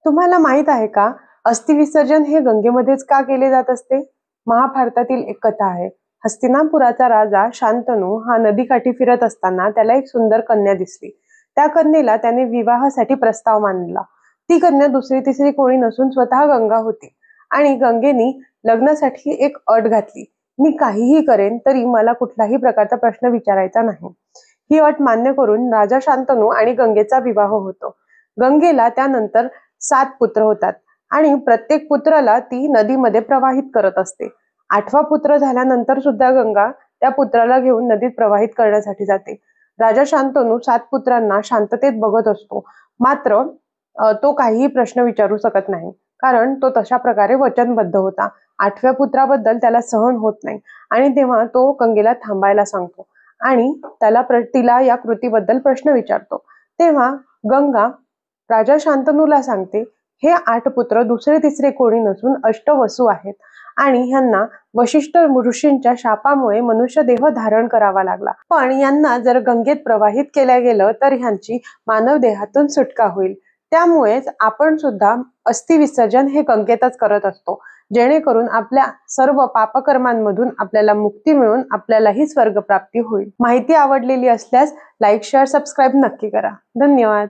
तुम्हाला माहित आहे का, अस्थि विसर्जन हे गंगेमध्येच का केले जात असते? महाभारतातील एक कथा आहे. हस्तिनापुराचा राजा शांतनू हा नदीकाठी फिरत असताना त्याला एक सुंदर कन्या दिसली. त्या कन्येला त्याने विवाहासाठी प्रस्ताव मांडला. ती कन्या दुसरी तिसरी कोणी नसून स्वतः गंगा होती. आणि गंगेनी लग्नासाठी एक अट घातली. मी काहीही करेन तरी मला कुठलाही प्रकारचा प्रश्न विचारायचा नाही. ही अट मान्य करून राजा शांतनू आणि गंगेचा विवाह होतो. गंगेला त्यानंतर 7 पुत्र होतात आणि प्रत्येक पुत्राला ती नदीमध्ये प्रवाहित करत असते. 8वा पुत्र झाल्यानंतर सुद्धा गंगा त्या पुत्राला घेऊन नदीत प्रवाहित करण्यासाठी जाते. राजा शांतनू 7 पुत्रांना शांततेत बघत असतो. मात्र तो काहीही प्रश्न विचारू शकत नाही, कारण तो तशा प्रकारे वचनबद्ध होता. 8व्या पुत्राबद्दल त्याला सहन होत नाही आणि तेव्हा तो गंगेला थांबायला सांगतो आणि तिला या कृतीबद्दल प्रश्न विचारतो. तेव्हा गंगा राजा शांतनूला सांगते, हे 8 पुत्र दुसरे तिसरे कोणी नसून अष्टवसू आहेत आणि ह्यांना वशिष्ठ ऋषींच्या शापामुळे मनुष्य देह धारण करावा लागला. पण यांना जर गंगेत प्रवाहित केल्या गेलं तर ह्यांची मानव देहातून सुटका होईल. त्यामुळेच आपण सुद्धा अस्थि विसर्जन हे गंगेतच करत असतो, जेणेकरून आपल्या सर्व पापकर्मांमधून आपल्याला मुक्ती मिळून आपल्यालाही स्वर्ग प्राप्ती होईल. माहिती आवडलेली असल्यास लाईक, शेअर, सबस्क्राईब नक्की करा. धन्यवाद.